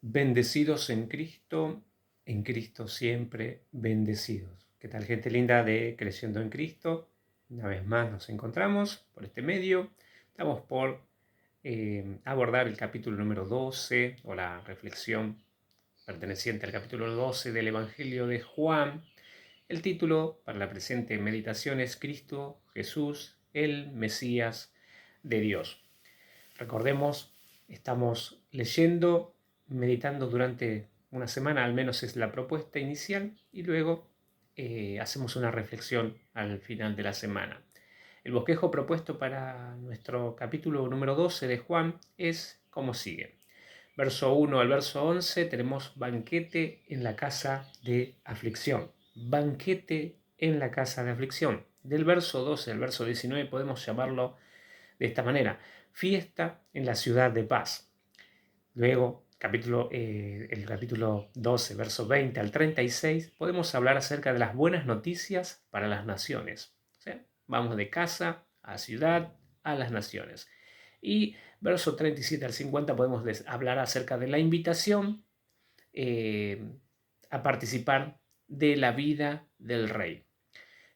Bendecidos en Cristo siempre bendecidos. ¿Qué tal, gente linda de Creciendo en Cristo? Una vez más nos encontramos por este medio. Estamos por abordar el capítulo número 12 o la reflexión perteneciente al capítulo 12 del Evangelio de Juan. El título para la presente meditación es Cristo Jesús, el Mesías de Dios. Recordemos, estamos leyendo, meditando durante una semana, al menos es la propuesta inicial, y luego hacemos una reflexión al final de la semana. El bosquejo propuesto para nuestro capítulo número 12 de Juan es como sigue. Verso 1 al verso 11 tenemos banquete en la casa de aflicción. Banquete en la casa de aflicción. Del verso 12 al verso 19 podemos llamarlo de esta manera: fiesta en la ciudad de paz. Luego, el capítulo 12, versos 20 al 36, podemos hablar acerca de las buenas noticias para las naciones. O sea, vamos de casa a ciudad a las naciones. Y verso 37 al 50 podemos hablar acerca de la invitación eh, a participar de la vida del Rey.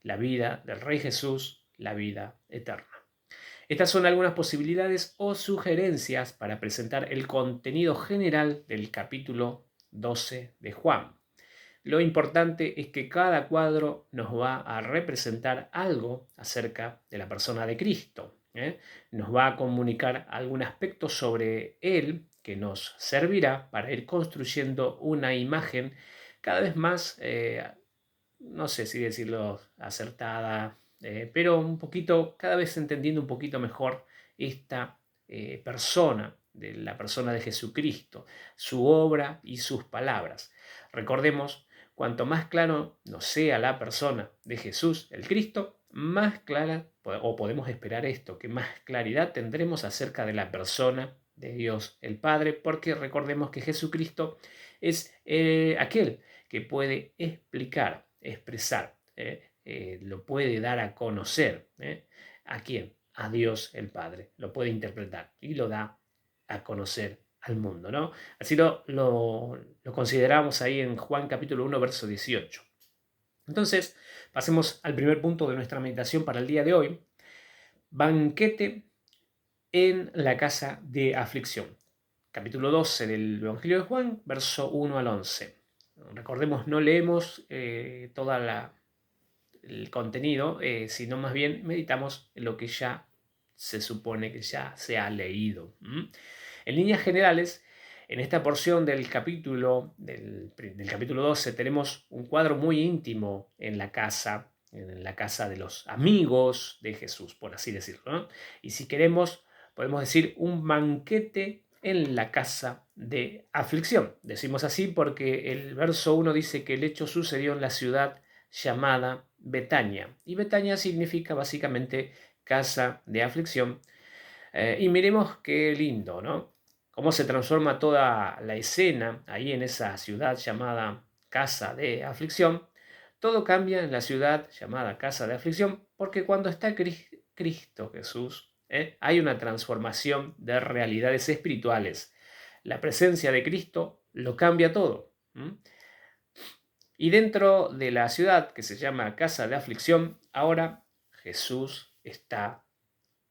La vida del Rey Jesús, la vida eterna. Estas son algunas posibilidades o sugerencias para presentar el contenido general del capítulo 12 de Juan. Lo importante es que cada cuadro nos va a representar algo acerca de la persona de Cristo. Nos va a comunicar algún aspecto sobre Él que nos servirá para ir construyendo una imagen cada vez más, no sé si decirlo acertada, pero un poquito, cada vez entendiendo un poquito mejor esta persona, de la persona de Jesucristo, su obra y sus palabras. Recordemos, cuanto más claro nos sea la persona de Jesús, el Cristo, más clara, o podemos esperar esto, que más claridad tendremos acerca de la persona de Dios el Padre, porque recordemos que Jesucristo es aquel que puede explicar, expresar, lo puede dar a conocer. ¿A quién? A Dios el Padre. Lo puede interpretar y lo da a conocer al mundo, ¿no? Así lo consideramos ahí en Juan capítulo 1, verso 18. Entonces, pasemos al primer punto de nuestra meditación para el día de hoy. Banquete en la casa de aflicción. Capítulo 12 del Evangelio de Juan, verso 1 al 11. Recordemos, no leemos todo el contenido, sino más bien meditamos en lo que ya se supone que ya se ha leído. En líneas generales, en esta porción del capítulo 12 tenemos un cuadro muy íntimo en la casa de los amigos de Jesús, por así decirlo, ¿no? Y si queremos, podemos decir un banquete en la casa de aflicción. Decimos así porque el verso 1 dice que el hecho sucedió en la ciudad llamada Betania. Y Betania significa básicamente casa de aflicción. Y miremos qué lindo, ¿no? Cómo se transforma toda la escena ahí en esa ciudad llamada casa de aflicción. Todo cambia en la ciudad llamada casa de aflicción porque cuando está Cristo Jesús, hay una transformación de realidades espirituales. La presencia de Cristo lo cambia todo. Y dentro de la ciudad que se llama casa de aflicción, ahora Jesús está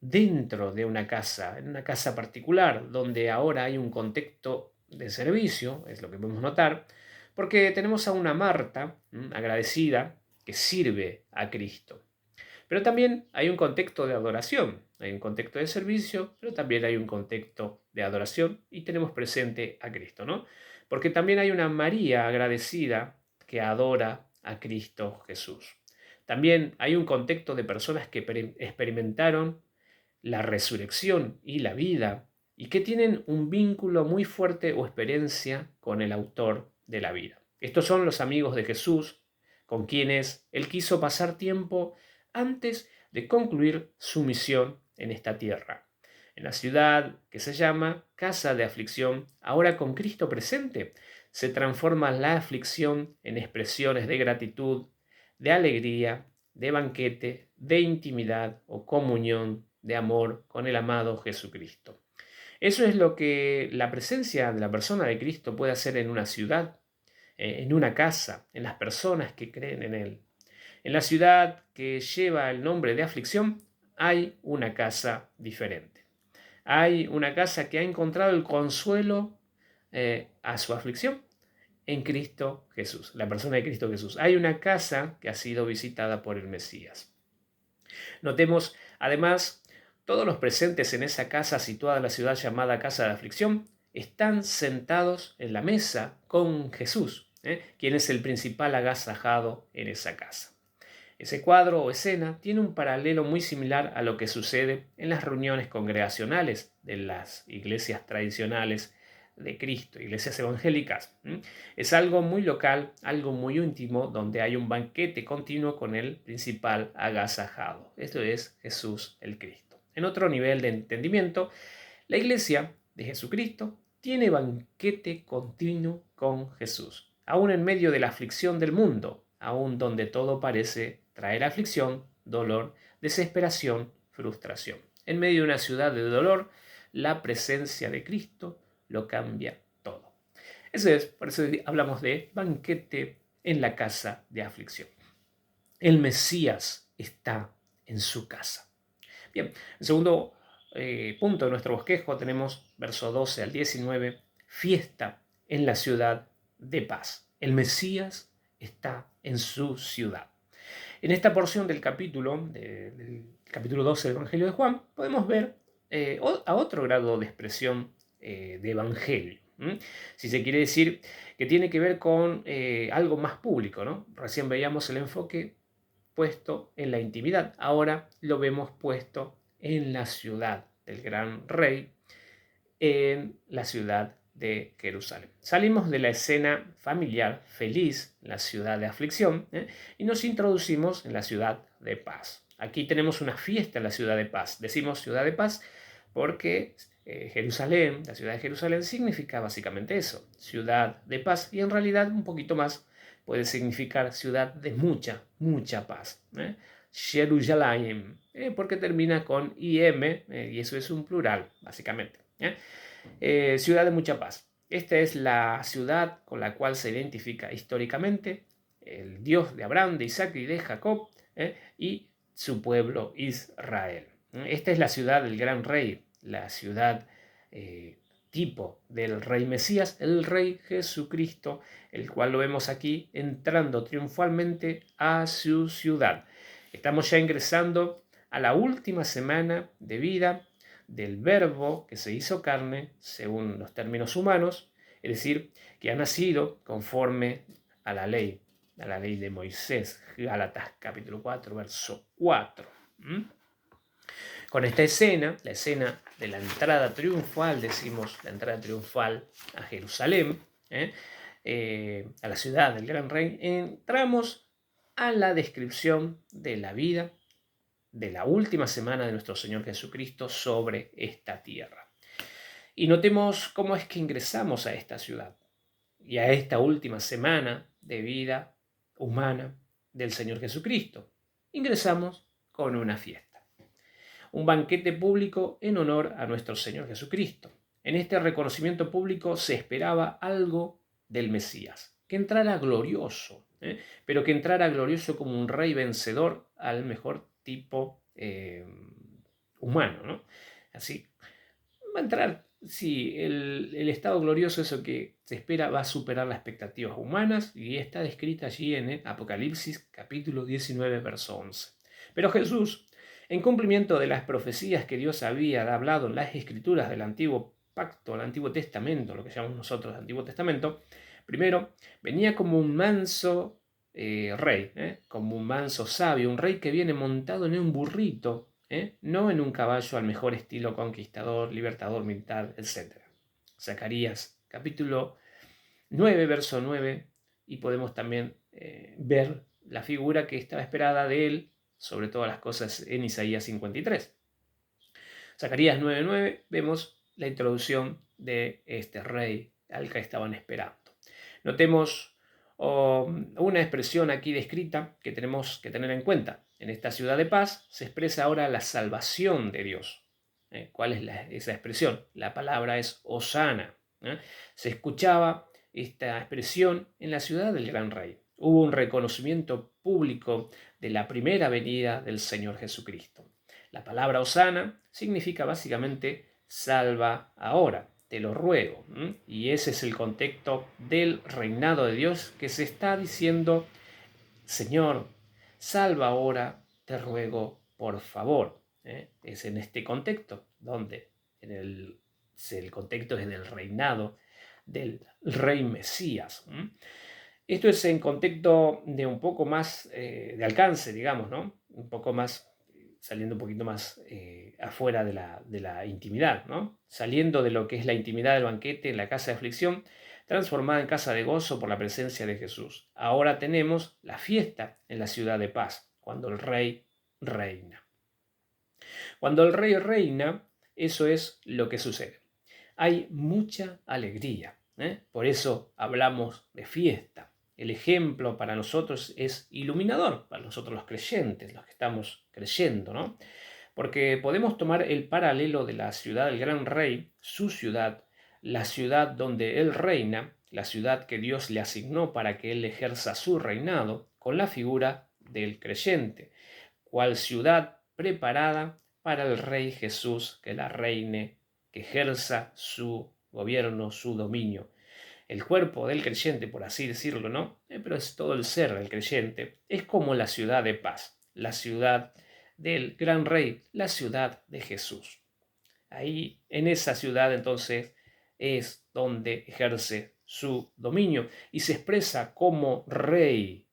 dentro de una casa, en una casa particular, donde ahora hay un contexto de servicio, es lo que podemos notar, porque tenemos a una Marta agradecida que sirve a Cristo. Pero también hay un contexto de adoración, hay un contexto de servicio, pero también hay un contexto de adoración y tenemos presente a Cristo, ¿no? Porque también hay una María agradecida que adora a Cristo Jesús. También hay un contexto de personas que experimentaron la resurrección y la vida y que tienen un vínculo muy fuerte o experiencia con el autor de la vida. Estos son los amigos de Jesús con quienes él quiso pasar tiempo antes de concluir su misión en esta tierra. En la ciudad que se llama Casa de Aflicción, ahora con Cristo presente, se transforma la aflicción en expresiones de gratitud, de alegría, de banquete, de intimidad o comunión, de amor con el amado Jesucristo. Eso es lo que la presencia de la persona de Cristo puede hacer en una ciudad, en una casa, en las personas que creen en Él. En la ciudad que lleva el nombre de aflicción, hay una casa diferente. Hay una casa que ha encontrado el consuelo a su aflicción en Cristo Jesús, la persona de Cristo Jesús. Hay una casa que ha sido visitada por el Mesías. Notemos, además, todos los presentes en esa casa situada en la ciudad llamada Casa de Aflicción están sentados en la mesa con Jesús, quien es el principal agasajado en esa casa. Ese cuadro o escena tiene un paralelo muy similar a lo que sucede en las reuniones congregacionales de las iglesias tradicionales de Cristo, iglesias evangélicas. Es algo muy local, algo muy íntimo, donde hay un banquete continuo con el principal agasajado. Esto es Jesús el Cristo. En otro nivel de entendimiento, la iglesia de Jesucristo tiene banquete continuo con Jesús, aún en medio de la aflicción del mundo, aún donde todo parece traer aflicción, dolor, desesperación, frustración. En medio de una ciudad de dolor, la presencia de Cristo lo cambia todo. Eso es, por eso hablamos de banquete en la casa de aflicción. El Mesías está en su casa. Bien, el segundo punto de nuestro bosquejo tenemos verso 12 al 19, fiesta en la ciudad de paz. El Mesías está en su ciudad. En esta porción del capítulo 12 del Evangelio de Juan, podemos ver a otro grado de expresión de evangelio. Si se quiere decir que tiene que ver con algo más público, ¿no? Recién veíamos el enfoque puesto en la intimidad, ahora lo vemos puesto en la ciudad del gran rey, en la ciudad de Jerusalén. Salimos de la escena familiar feliz, la ciudad de aflicción, y nos introducimos en la ciudad de paz. Aquí tenemos una fiesta en la ciudad de paz. Decimos ciudad de paz porque Jerusalén, la ciudad de Jerusalén, significa básicamente eso, ciudad de paz, y en realidad un poquito más puede significar ciudad de mucha, mucha paz. Jerusalem, porque termina con im, y eso es un plural, básicamente. Ciudad de mucha paz. Esta es la ciudad con la cual se identifica históricamente el Dios de Abraham, de Isaac y de Jacob, y su pueblo Israel. Esta es la ciudad del gran rey, la ciudad tipo del rey Mesías, el rey Jesucristo, el cual lo vemos aquí entrando triunfalmente a su ciudad. Estamos ya ingresando a la última semana de vida del Verbo que se hizo carne, según los términos humanos, es decir, que ha nacido conforme a la ley de Moisés, Gálatas capítulo 4, verso 4. Con esta escena, la escena de la entrada triunfal, decimos la entrada triunfal a Jerusalén, a la ciudad del gran rey, entramos a la descripción de la vida de la última semana de nuestro Señor Jesucristo sobre esta tierra. Y notemos cómo es que ingresamos a esta ciudad y a esta última semana de vida humana del Señor Jesucristo. Ingresamos con una fiesta, un banquete público en honor a nuestro Señor Jesucristo. En este reconocimiento público se esperaba algo del Mesías, que entrara glorioso, pero que entrara glorioso como un rey vencedor al mejor tipo humano, ¿no? Así, va a entrar, sí, el estado glorioso, eso que se espera, va a superar las expectativas humanas y está descrita allí en Apocalipsis capítulo 19, verso 11. Pero Jesús, en cumplimiento de las profecías que Dios había hablado en las escrituras del Antiguo Pacto, el Antiguo Testamento, lo que llamamos nosotros Antiguo Testamento, primero venía como un manso rey, como un manso sabio, un rey que viene montado en un burrito, no en un caballo al mejor estilo conquistador, libertador, militar, etc. Zacarías capítulo 9, verso 9, y podemos también ver la figura que estaba esperada de él, sobre todas las cosas, en Isaías 53. Zacarías 9:9 vemos la introducción de este rey al que estaban esperando. Notemos una expresión aquí descrita que tenemos que tener en cuenta. En esta ciudad de paz se expresa ahora la salvación de Dios. ¿Cuál es esa expresión? La palabra es Hosana. Se escuchaba esta expresión en la ciudad del gran rey. Hubo un reconocimiento público de la primera venida del Señor Jesucristo. La palabra Hosana significa básicamente salva ahora, te lo ruego. Y ese es el contexto del reinado de Dios que se está diciendo: Señor, salva ahora, te ruego, por favor. Es en este contexto donde el contexto es en el reinado del rey Mesías. Esto es en contexto de un poco más de alcance, digamos, ¿no? Un poco más, saliendo un poquito más afuera de la intimidad, ¿no? Saliendo de lo que es la intimidad del banquete en la casa de aflicción, transformada en casa de gozo por la presencia de Jesús. Ahora tenemos la fiesta en la ciudad de paz, cuando el rey reina. Cuando el rey reina, eso es lo que sucede. Hay mucha alegría, por eso hablamos de fiesta. El ejemplo para nosotros es iluminador, para nosotros los creyentes, los que estamos creyendo, ¿no? Porque podemos tomar el paralelo de la ciudad del gran rey, su ciudad, la ciudad donde él reina, la ciudad que Dios le asignó para que él ejerza su reinado, con la figura del creyente, cual ciudad preparada para el rey Jesús, que la reine, que ejerza su gobierno, su dominio. El cuerpo del creyente, por así decirlo, ¿no? Pero es todo el ser del creyente. Es como la ciudad de paz, la ciudad del gran rey, la ciudad de Jesús. Ahí, en esa ciudad, entonces, es donde ejerce su dominio y se expresa como rey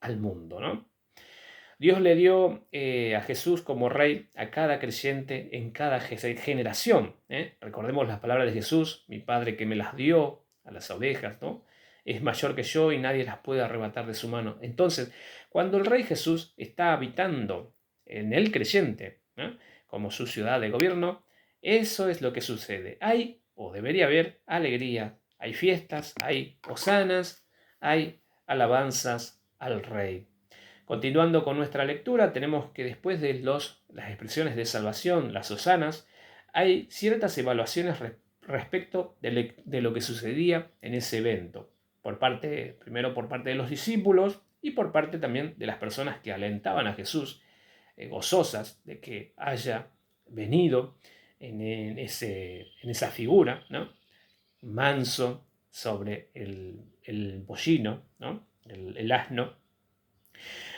al mundo, ¿no? Dios le dio a Jesús como rey a cada creyente en cada generación. Recordemos las palabras de Jesús: mi Padre que me las dio a las ovejas, ¿no? Es mayor que yo y nadie las puede arrebatar de su mano. Entonces, cuando el rey Jesús está habitando en el creyente, ¿no?, como su ciudad de gobierno, eso es lo que sucede. Hay, o debería haber, alegría, hay fiestas, hay hosanas, hay alabanzas al rey. Continuando con nuestra lectura, tenemos que después de las expresiones de salvación, las hosanas, hay ciertas evaluaciones respecto de lo que sucedía en ese evento, primero por parte de los discípulos y por parte también de las personas que alentaban a Jesús, gozosas de que haya venido en esa figura, ¿no?, manso sobre el pollino, ¿no?, el asno.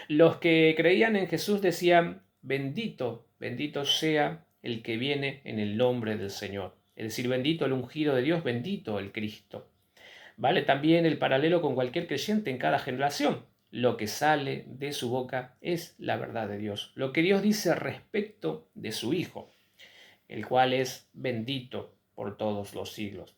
Los que creían en Jesús decían: bendito, bendito sea el que viene en el nombre del Señor. Es decir, bendito el ungido de Dios, bendito el Cristo. Vale también el paralelo con cualquier creyente en cada generación. Lo que sale de su boca es la verdad de Dios. Lo que Dios dice respecto de su Hijo, el cual es bendito por todos los siglos.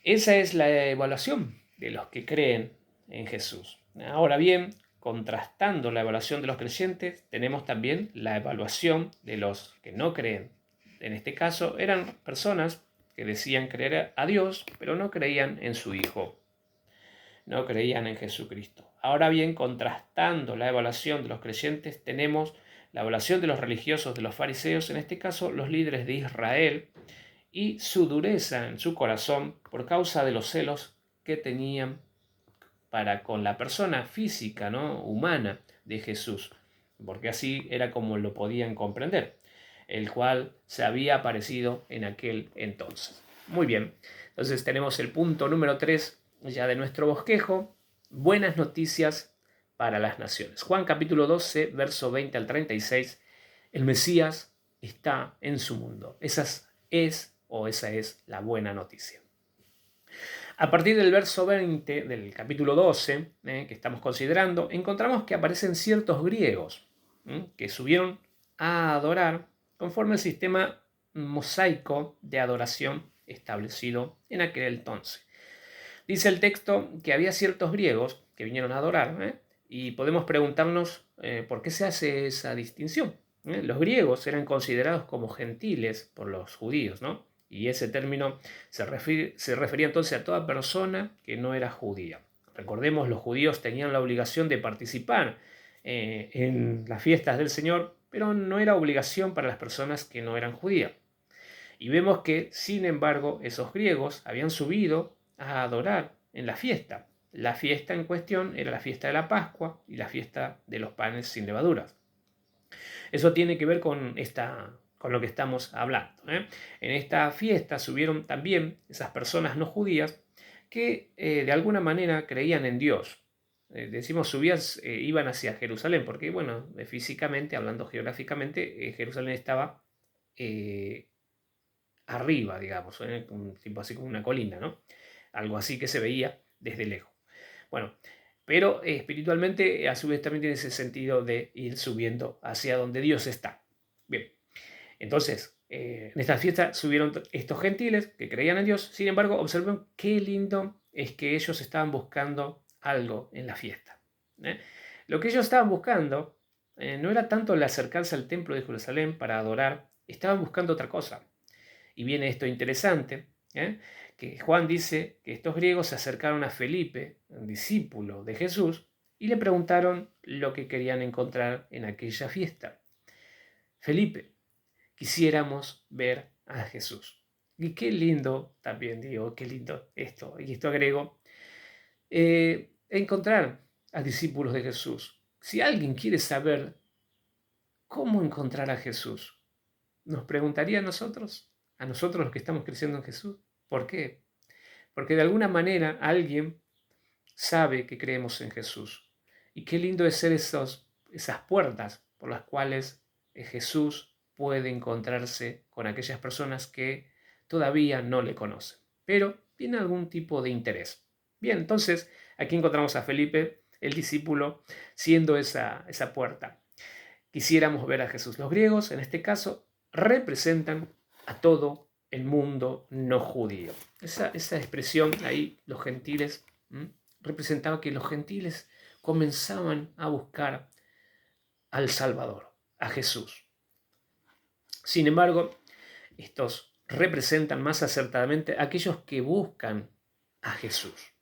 Esa es la evaluación de los que creen en Jesús. Ahora bien, contrastando la evaluación de los creyentes, tenemos también la evaluación de los que no creen. En este caso, eran personas que decían creer a Dios, pero no creían en su Hijo. No creían en Jesucristo. Ahora bien, contrastando la evaluación de los creyentes, tenemos la evaluación de los religiosos, de los fariseos, en este caso los líderes de Israel, y su dureza en su corazón por causa de los celos que tenían para con la persona física, ¿no?, humana de Jesús, porque así era como lo podían comprender, el cual se había aparecido en aquel entonces. Muy bien, entonces tenemos el punto número 3 ya de nuestro bosquejo: buenas noticias para las naciones. Juan capítulo 12, verso 20 al 36, el Mesías está en su mundo. Esa es la buena noticia. A partir del verso 20 del capítulo 12, que estamos considerando, encontramos que aparecen ciertos griegos que subieron a adorar conforme al sistema mosaico de adoración establecido en aquel entonces. Dice el texto que había ciertos griegos que vinieron a adorar, y podemos preguntarnos por qué se hace esa distinción. Los griegos eran considerados como gentiles por los judíos, ¿no? Y ese término se refería entonces a toda persona que no era judía. Recordemos, los judíos tenían la obligación de participar en las fiestas del Señor, pero no era obligación para las personas que no eran judías. Y vemos que, sin embargo, esos griegos habían subido a adorar en la fiesta. La fiesta en cuestión era la fiesta de la Pascua y la fiesta de los panes sin levaduras. Eso tiene que ver con lo que estamos hablando, ¿eh? En esta fiesta subieron también esas personas no judías que de alguna manera creían en Dios. Decimos subían, iban hacia Jerusalén, porque bueno, físicamente, hablando geográficamente, Jerusalén estaba arriba, digamos, un tipo así como una colina, ¿no? Algo así que se veía desde lejos. Bueno, pero espiritualmente a su vez también tiene ese sentido de ir subiendo hacia donde Dios está. Bien, entonces, en esta fiesta subieron estos gentiles que creían en Dios. Sin embargo, observen qué lindo es que ellos estaban buscando algo en la fiesta. Lo que ellos estaban buscando no era tanto el acercarse al templo de Jerusalén para adorar, estaban buscando otra cosa. Y viene esto interesante, que Juan dice que estos griegos se acercaron a Felipe, un discípulo de Jesús, y le preguntaron lo que querían encontrar en aquella fiesta. Felipe, quisiéramos ver a Jesús. Y qué lindo, también digo, qué lindo esto, y esto agrego, encontrar a discípulos de Jesús. Si alguien quiere saber cómo encontrar a Jesús, nos preguntaría a nosotros los que estamos creciendo en Jesús. ¿Por qué? Porque de alguna manera alguien sabe que creemos en Jesús. Y qué lindo es ser esas puertas por las cuales Jesús puede encontrarse con aquellas personas que todavía no le conocen, pero tienen algún tipo de interés. Bien, entonces aquí encontramos a Felipe, el discípulo, siendo esa puerta. Quisiéramos ver a Jesús. Los griegos, en este caso, representan a todo el mundo no judío. Esa expresión ahí, los gentiles, representaba que los gentiles comenzaban a buscar al Salvador, a Jesús. Sin embargo, estos representan más acertadamente a aquellos que buscan a Jesús.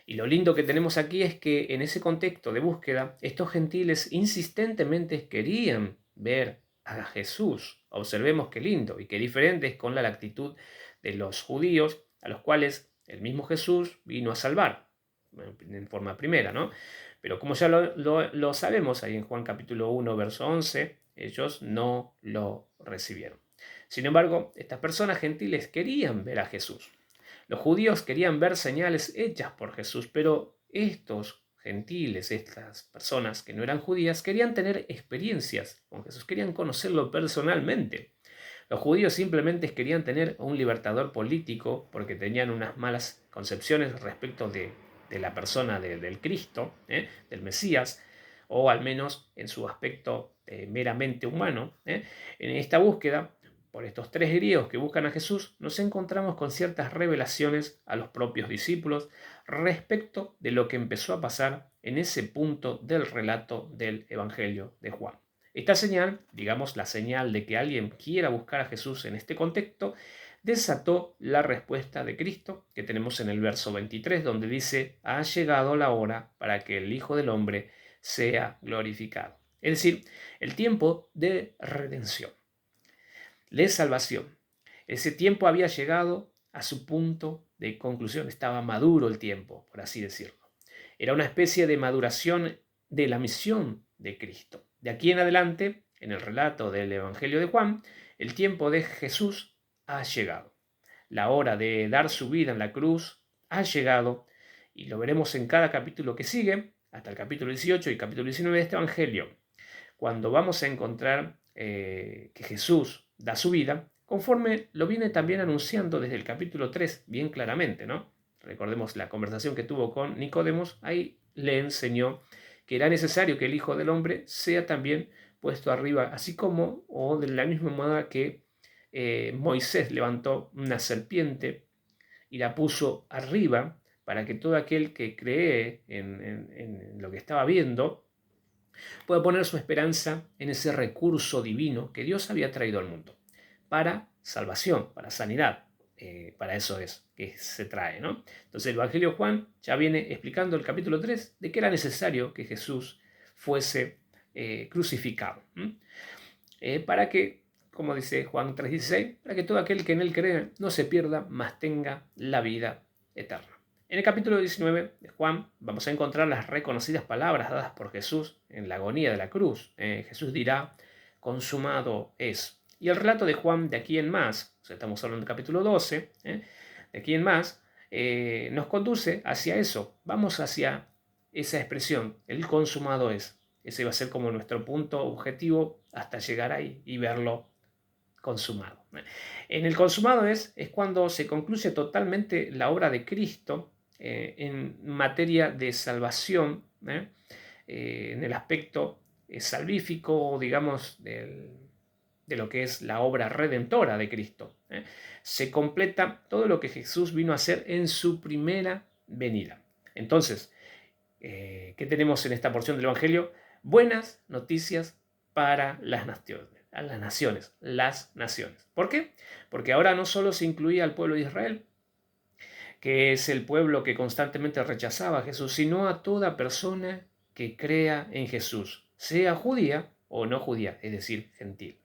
Y lo lindo que tenemos aquí es que en ese contexto de búsqueda, estos gentiles insistentemente querían ver a Jesús. Observemos qué lindo y qué diferente es con la actitud de los judíos, a los cuales el mismo Jesús vino a salvar, en forma primera, ¿no? Pero como ya lo sabemos ahí en Juan capítulo 1, verso 11, ellos no lo recibieron. Sin embargo, estas personas gentiles querían ver a Jesús. Los judíos querían ver señales hechas por Jesús, pero estos gentiles, estas personas que no eran judías, querían tener experiencias con Jesús, querían conocerlo personalmente. Los judíos simplemente querían tener un libertador político porque tenían unas malas concepciones respecto de la persona del Cristo, del Mesías, o al menos en su aspecto meramente humano. En esta búsqueda, por estos tres griegos que buscan a Jesús, nos encontramos con ciertas revelaciones a los propios discípulos respecto de lo que empezó a pasar en ese punto del relato del Evangelio de Juan. Esta señal, digamos la señal de que alguien quiera buscar a Jesús en este contexto, desató la respuesta de Cristo que tenemos en el verso 23, donde dice: ha llegado la hora para que el Hijo del Hombre sea glorificado. Es decir, el tiempo de redención, de salvación. Ese tiempo había llegado a su punto de conclusión, estaba maduro el tiempo, por así decirlo. Era una especie de maduración de la misión de Cristo. De aquí en adelante, en el relato del Evangelio de Juan, el tiempo de Jesús ha llegado. La hora de dar su vida en la cruz ha llegado, y lo veremos en cada capítulo que sigue, hasta el capítulo 18 y capítulo 19 de este Evangelio, cuando vamos a encontrar que Jesús da su vida, conforme lo viene también anunciando desde el capítulo 3, bien claramente, ¿no? Recordemos la conversación que tuvo con Nicodemos, ahí le enseñó que era necesario que el Hijo del Hombre sea también puesto arriba, así como, o de la misma manera que Moisés levantó una serpiente y la puso arriba para que todo aquel que cree en lo que estaba viendo pueda poner su esperanza en ese recurso divino que Dios había traído al mundo para salvación, para sanidad. Para eso es que se trae, ¿no? Entonces el Evangelio de Juan ya viene explicando el capítulo 3 de que era necesario que Jesús fuese crucificado. para que, como dice Juan 3:16, para que todo aquel que en él cree no se pierda, mas tenga la vida eterna. En el capítulo 19 de Juan vamos a encontrar las reconocidas palabras dadas por Jesús en la agonía de la cruz. Jesús dirá, consumado es. Y el relato de Juan de aquí en más, o sea, estamos hablando del capítulo 12, de aquí en más, nos conduce hacia eso. Vamos hacia esa expresión, el consumado es. Ese va a ser como nuestro punto objetivo hasta llegar ahí y verlo consumado. En el consumado es cuando se concluye totalmente la obra de Cristo en materia de salvación, en el aspecto salvífico, digamos, de lo que es la obra redentora de Cristo. Se completa todo lo que Jesús vino a hacer en su primera venida. Entonces, ¿qué tenemos en esta porción del Evangelio? Buenas noticias para las naciones. ¿Por qué? Porque ahora no solo se incluía al pueblo de Israel, que es el pueblo que constantemente rechazaba a Jesús, sino a toda persona que crea en Jesús, sea judía o no judía, es decir, gentil.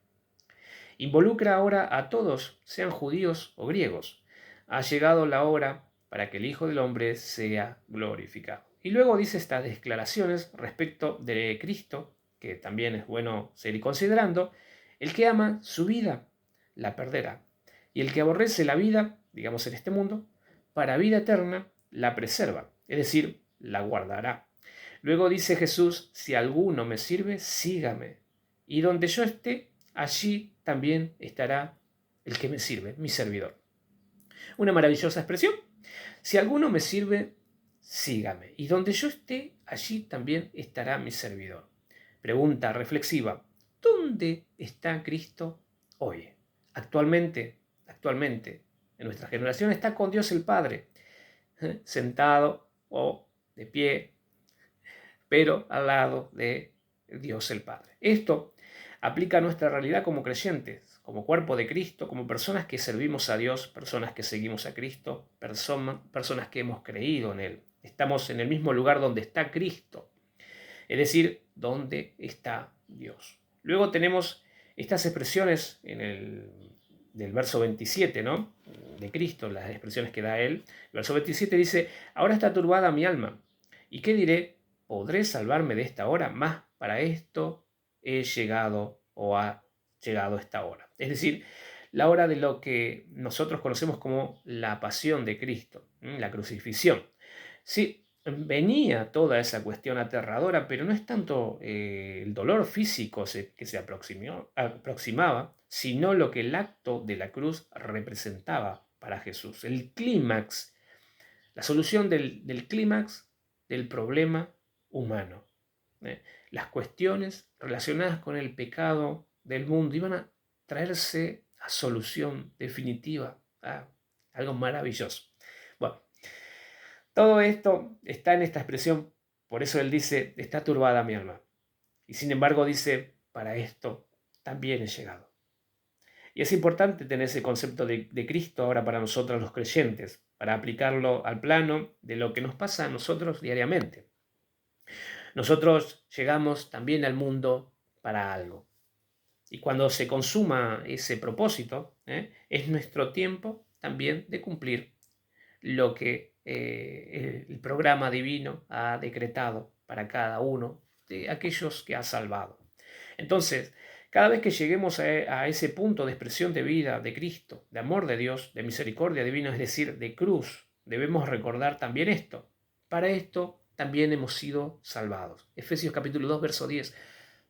Involucra ahora a todos, sean judíos o griegos. Ha llegado la hora para que el Hijo del Hombre sea glorificado. Y luego dice estas declaraciones respecto de Cristo, que también es bueno seguir considerando. El que ama su vida, la perderá. Y el que aborrece la vida, digamos en este mundo, para vida eterna, la preserva, es decir, la guardará. Luego dice Jesús, si alguno me sirve, sígame. Y donde yo esté, allí también estará el que me sirve, mi servidor. Una maravillosa expresión. Si alguno me sirve, sígame. Y donde yo esté, allí también estará mi servidor. Pregunta reflexiva. ¿Dónde está Cristo hoy? Actualmente, en nuestra generación está con Dios el Padre, sentado o de pie, pero al lado de Dios el Padre. Esto aplica a nuestra realidad como creyentes, como cuerpo de Cristo, como personas que servimos a Dios, personas que seguimos a Cristo, personas que hemos creído en Él. Estamos en el mismo lugar donde está Cristo, es decir, donde está Dios. Luego tenemos estas expresiones del verso 27, ¿no? De Cristo, las expresiones que da Él. El verso 27 dice, ahora está turbada mi alma. ¿Y qué diré? ¿Podré salvarme de esta hora? Más para esto he llegado o ha llegado esta hora. Es decir, la hora de lo que nosotros conocemos como la pasión de Cristo, la crucifixión. Sí, venía toda esa cuestión aterradora, pero no es tanto el dolor físico que se aproximaba, sino lo que el acto de la cruz representaba para Jesús. El clímax, la solución del clímax del problema humano. Las cuestiones relacionadas con el pecado del mundo iban a traerse a solución definitiva, a algo maravilloso. Bueno, todo esto está en esta expresión, por eso él dice, está turbada mi alma. Y sin embargo dice, para esto también he llegado. Y es importante tener ese concepto de Cristo ahora para nosotros los creyentes, para aplicarlo al plano de lo que nos pasa a nosotros diariamente. Nosotros llegamos también al mundo para algo. Y cuando se consuma ese propósito, es nuestro tiempo también de cumplir lo que el programa divino ha decretado para cada uno de aquellos que ha salvado. Entonces, cada vez que lleguemos a ese punto de expresión de vida de Cristo, de amor de Dios, de misericordia divina, es decir, de cruz, debemos recordar también esto. Para esto también hemos sido salvados. Efesios capítulo 2, verso 10.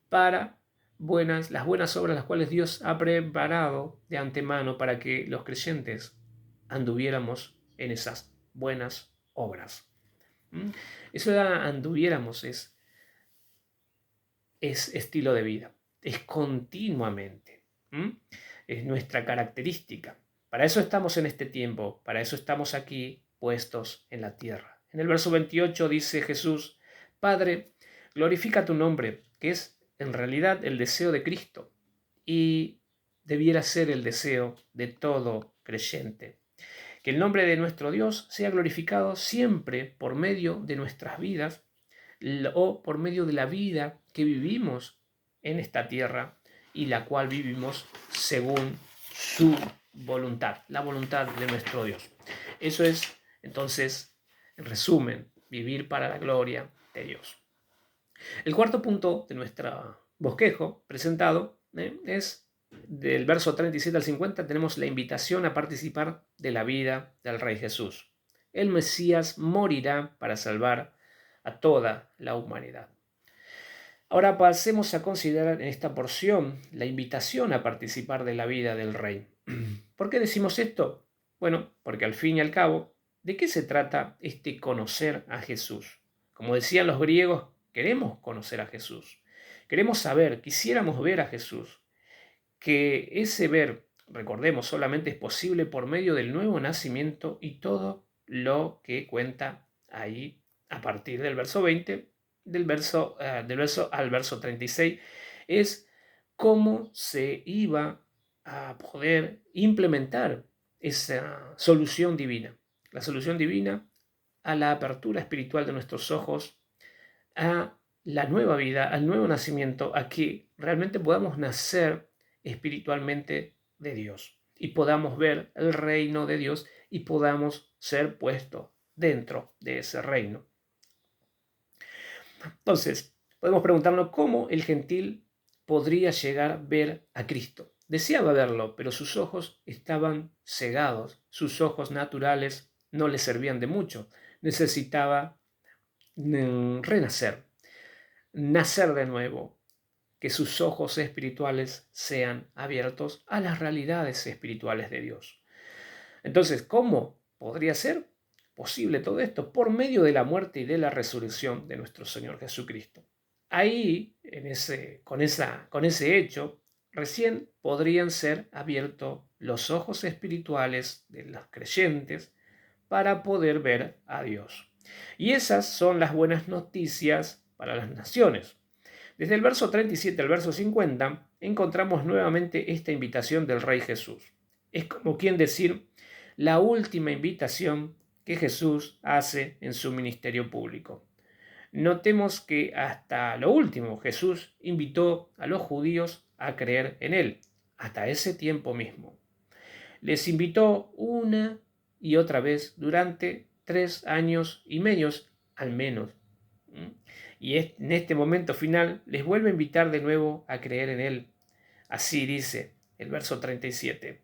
Para las buenas obras las cuales Dios ha preparado de antemano para que los creyentes anduviéramos en esas buenas obras. Eso de anduviéramos es estilo de vida, es continuamente, es nuestra característica. Para eso estamos en este tiempo, para eso estamos aquí puestos en la tierra. En el verso 28 dice Jesús, Padre, glorifica tu nombre, que es en realidad el deseo de Cristo y debiera ser el deseo de todo creyente. Que el nombre de nuestro Dios sea glorificado siempre por medio de nuestras vidas o por medio de la vida que vivimos en esta tierra y la cual vivimos según su voluntad, la voluntad de nuestro Dios. Eso es, entonces, en resumen, vivir para la gloria de Dios. El cuarto punto de nuestro bosquejo presentado es del verso 37 al 50, tenemos la invitación a participar de la vida del Rey Jesús. El Mesías morirá para salvar a toda la humanidad. Ahora pasemos a considerar en esta porción la invitación a participar de la vida del Rey. ¿Por qué decimos esto? Bueno, porque al fin y al cabo, ¿de qué se trata este conocer a Jesús? Como decían los griegos, queremos conocer a Jesús. Queremos saber, quisiéramos ver a Jesús. Que ese ver, recordemos, solamente es posible por medio del nuevo nacimiento y todo lo que cuenta ahí a partir del verso 20, del verso al verso 36, es cómo se iba a poder implementar esa solución divina. La solución divina a la apertura espiritual de nuestros ojos, a la nueva vida, al nuevo nacimiento, a que realmente podamos nacer espiritualmente de Dios y podamos ver el reino de Dios y podamos ser puestos dentro de ese reino. Entonces, podemos preguntarnos cómo el gentil podría llegar a ver a Cristo. Deseaba verlo, pero sus ojos estaban cegados, sus ojos naturales no le servían de mucho. Necesitaba renacer, nacer de nuevo, que sus ojos espirituales sean abiertos a las realidades espirituales de Dios. Entonces, ¿cómo podría ser posible todo esto? Por medio de la muerte y de la resurrección de nuestro Señor Jesucristo. Ahí, con ese hecho, recién podrían ser abiertos los ojos espirituales de los creyentes para poder ver a Dios. Y esas son las buenas noticias para las naciones. Desde el verso 37 al verso 50 encontramos nuevamente esta invitación del Rey Jesús. Es como quien decir la última invitación que Jesús hace en su ministerio público. Notemos que hasta lo último Jesús invitó a los judíos a creer en él, hasta ese tiempo mismo. Les invitó una y otra vez durante 3 años y medio al menos. Y en este momento final les vuelve a invitar de nuevo a creer en él. Así dice el verso 37,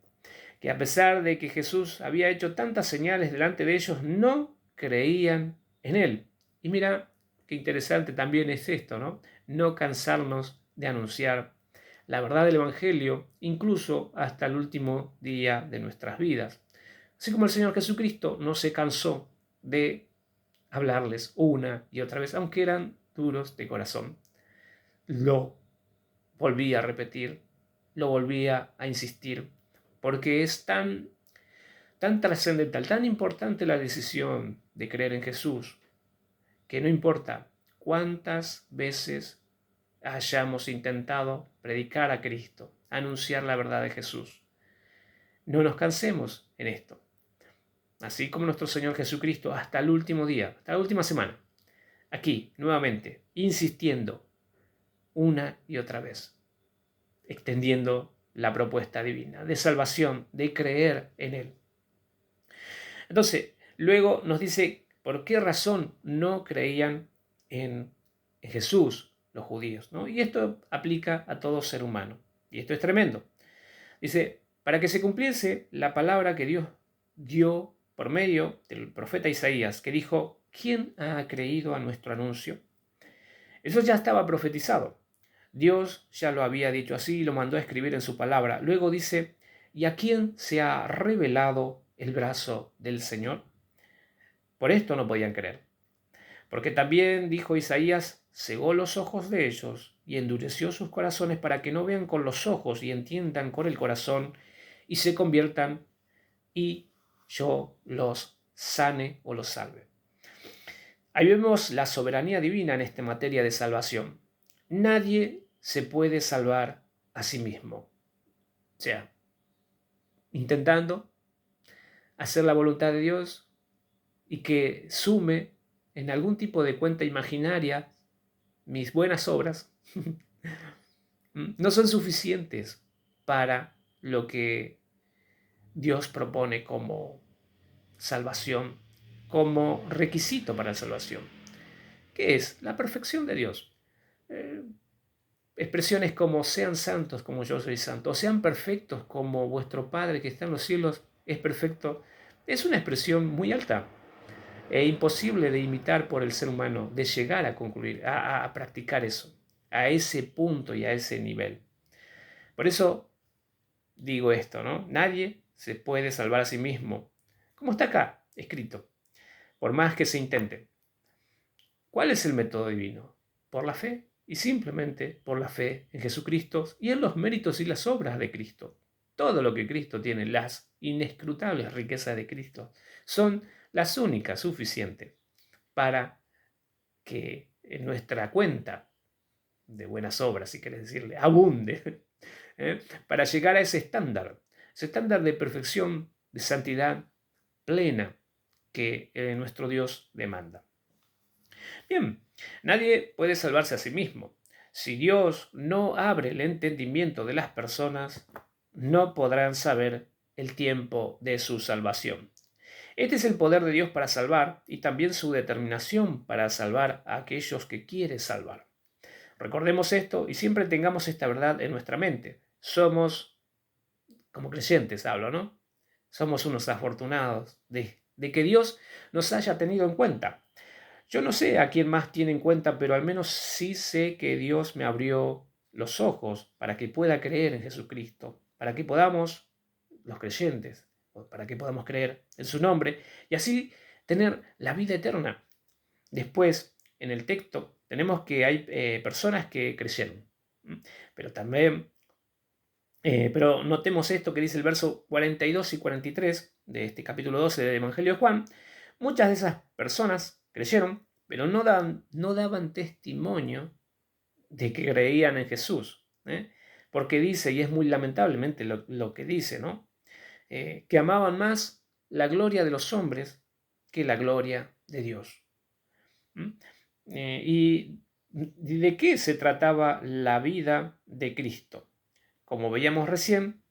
que a pesar de que Jesús había hecho tantas señales delante de ellos, no creían en él. Y mira, qué interesante también es esto, ¿no? No cansarnos de anunciar la verdad del Evangelio, incluso hasta el último día de nuestras vidas. Así como el Señor Jesucristo no se cansó de hablarles una y otra vez, aunque eran duros de corazón. Lo volví a repetir, lo volvía a insistir, porque es tan trascendental, tan importante la decisión de creer en Jesús, que no importa cuántas veces hayamos intentado predicar a Cristo, anunciar la verdad de Jesús. No nos cansemos en esto. Así como nuestro Señor Jesucristo hasta el último día, hasta la última semana, aquí nuevamente, insistiendo una y otra vez, extendiendo la propuesta divina de salvación, de creer en Él. Entonces, luego nos dice por qué razón no creían en Jesús los judíos, ¿no? Y esto aplica a todo ser humano. Y esto es tremendo. Dice, para que se cumpliese la palabra que Dios dio por medio del profeta Isaías, que dijo, ¿quién ha creído a nuestro anuncio? Eso ya estaba profetizado. Dios ya lo había dicho así y lo mandó a escribir en su palabra. Luego dice, ¿y a quién se ha revelado el brazo del Señor? Por esto no podían creer. Porque también dijo Isaías, cegó los ojos de ellos y endureció sus corazones para que no vean con los ojos y entiendan con el corazón y se conviertan y yo los sane o los salve. Ahí vemos la soberanía divina en esta materia de salvación. Nadie se puede salvar a sí mismo. O sea, intentando hacer la voluntad de Dios y que sume en algún tipo de cuenta imaginaria mis buenas obras, No son suficientes para lo que Dios propone como salvación, como requisito para la salvación. ¿Qué es? La perfección de Dios. Eh, Expresiones como sean santos como yo soy santo, o sean perfectos como vuestro Padre que está en los cielos es perfecto, es una expresión muy alta e imposible de imitar por el ser humano, de llegar a concluir, a practicar eso, a ese punto y a ese nivel. Por eso digo esto, ¿no? Nadie se puede salvar a sí mismo, como está acá escrito, por más que se intente. ¿Cuál es el método divino? Por la fe, y simplemente por la fe en Jesucristo y en los méritos y las obras de Cristo. Todo lo que Cristo tiene, las inescrutables riquezas de Cristo, son las únicas suficientes para que en nuestra cuenta de buenas obras, si querés decirle, abunde, para llegar a ese estándar de perfección, de santidad plena que nuestro Dios demanda. Bien, nadie puede salvarse a sí mismo. Si Dios no abre el entendimiento de las personas, no podrán saber el tiempo de su salvación. Este es el poder de Dios para salvar y también su determinación para salvar a aquellos que quiere salvar. Recordemos esto y siempre tengamos esta verdad en nuestra mente. Somos, como creyentes hablo, ¿no? Somos unos afortunados de que Dios nos haya tenido en cuenta. Yo no sé a quién más tiene en cuenta, pero al menos sí sé que Dios me abrió los ojos para que pueda creer en Jesucristo, para que podamos, los creyentes, para que podamos creer en su nombre y así tener la vida eterna. Después, en el texto, tenemos que hay personas que creyeron, pero también, pero notemos esto que dice el verso 42 y 43 de este capítulo 12 del Evangelio de Juan. Muchas de esas personas creyeron, pero no daban testimonio de que creían en Jesús. Porque dice, y es muy lamentablemente lo que dice, ¿no? Que amaban más la gloria de los hombres que la gloria de Dios. ¿Y de qué se trataba la vida de Cristo? Como veíamos recién,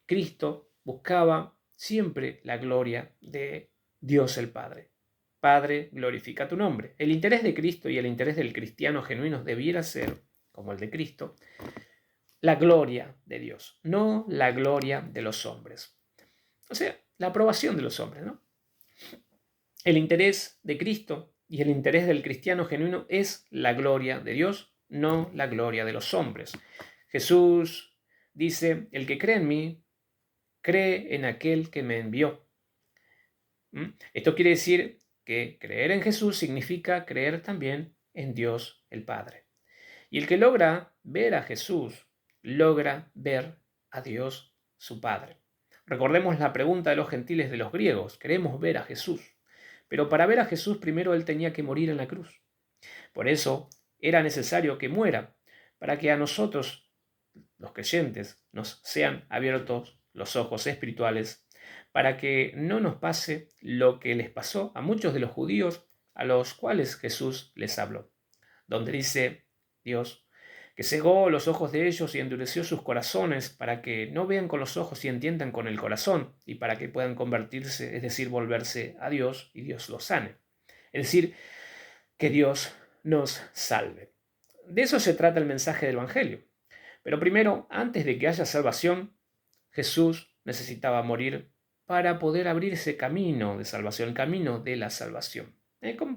Cristo buscaba siempre la gloria de Dios el Padre. Padre, glorifica tu nombre. El interés de Cristo y el interés del cristiano genuino debiera ser, como el de Cristo, la gloria de Dios, no la gloria de los hombres. O sea, la aprobación de los hombres, ¿no? El interés de Cristo y el interés del cristiano genuino es la gloria de Dios, no la gloria de los hombres. Jesús dice, el que cree en mí, cree en aquel que me envió. Esto quiere decir que creer en Jesús significa creer también en Dios el Padre. Y el que logra ver a Jesús, logra ver a Dios su Padre. Recordemos la pregunta de los gentiles de los griegos. Queremos ver a Jesús. Pero para ver a Jesús primero él tenía que morir en la cruz. Por eso era necesario que muera, para que a nosotros, los creyentes, nos sean abiertos los ojos espirituales, para que no nos pase lo que les pasó a muchos de los judíos a los cuales Jesús les habló, donde dice Dios que cegó los ojos de ellos y endureció sus corazones para que no vean con los ojos y entiendan con el corazón y para que puedan convertirse, es decir, volverse a Dios y Dios los sane. Es decir, que Dios nos salve. De eso se trata el mensaje del Evangelio. Pero primero, antes de que haya salvación, Jesús necesitaba morir para poder abrir ese camino de salvación, el camino de la salvación.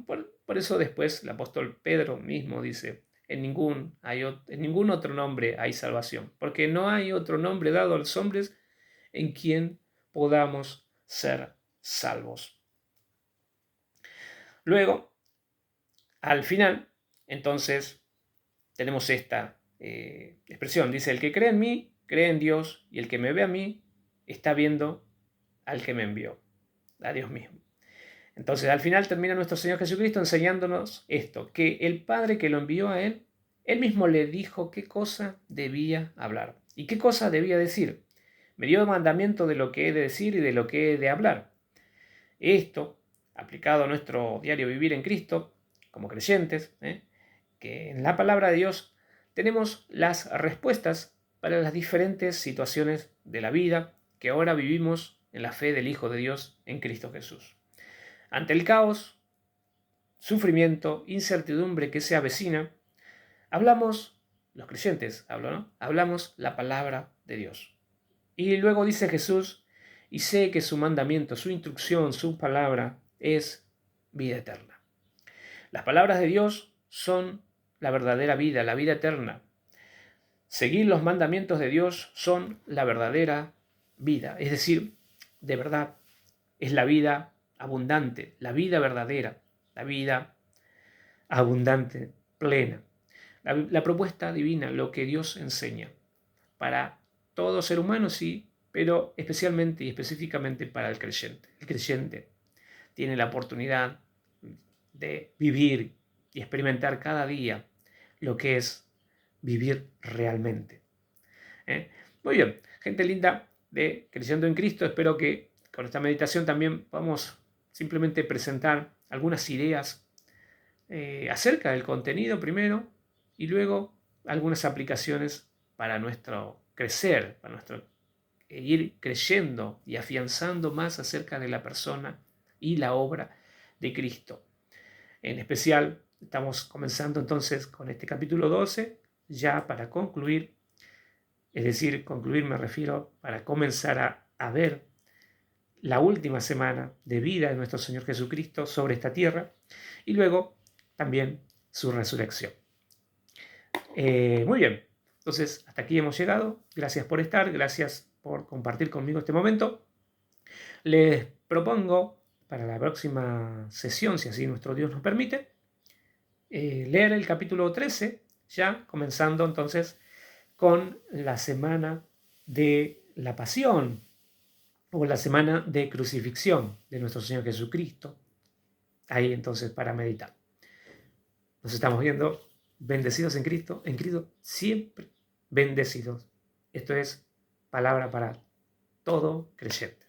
Por eso después el apóstol Pedro mismo dice, en ningún otro nombre hay salvación, porque no hay otro nombre dado a los hombres en quien podamos ser salvos. Luego, al final, entonces, tenemos esta expresión. Dice, el que cree en mí, cree en Dios, y el que me ve a mí, está viendo al que me envió, a Dios mismo. Entonces, al final termina nuestro Señor Jesucristo enseñándonos esto, que el Padre que lo envió a Él mismo le dijo qué cosa debía hablar y qué cosa debía decir. Me dio mandamiento de lo que he de decir y de lo que he de hablar. Esto, aplicado a nuestro diario vivir en Cristo, como creyentes, que en la palabra de Dios tenemos las respuestas para las diferentes situaciones de la vida que ahora vivimos en la fe del Hijo de Dios en Cristo Jesús. Ante el caos, sufrimiento, incertidumbre que se avecina, hablamos, los creyentes hablan, ¿no? Hablamos la palabra de Dios. Y luego dice Jesús, y sé que su mandamiento, su instrucción, su palabra es vida eterna. Las palabras de Dios son la verdadera vida, la vida eterna. Seguir los mandamientos de Dios son la verdadera vida, es decir, de verdad, es la vida abundante, la vida verdadera, la vida abundante, plena. La propuesta divina, lo que Dios enseña para todo ser humano, sí, pero especialmente y específicamente para el creyente. El creyente tiene la oportunidad de vivir y experimentar cada día lo que es vivir realmente. Muy bien, gente linda de Creyendo en Cristo, espero que con esta meditación también podamos simplemente presentar algunas ideas acerca del contenido primero y luego algunas aplicaciones para nuestro crecer, para nuestro ir creyendo y afianzando más acerca de la persona y la obra de Cristo. En especial, estamos comenzando entonces con este capítulo 12, ya para concluir, es decir, concluir me refiero para comenzar a ver la última semana de vida de nuestro Señor Jesucristo sobre esta tierra y luego también su resurrección. Muy bien, entonces hasta aquí hemos llegado. Gracias por estar, gracias por compartir conmigo este momento. Les propongo para la próxima sesión, si así nuestro Dios nos permite, leer el capítulo 13, ya comenzando entonces con la semana de la pasión o la semana de crucifixión de nuestro Señor Jesucristo. Ahí entonces para meditar. Nos estamos viendo bendecidos en Cristo siempre bendecidos. Esto es palabra para todo creyente.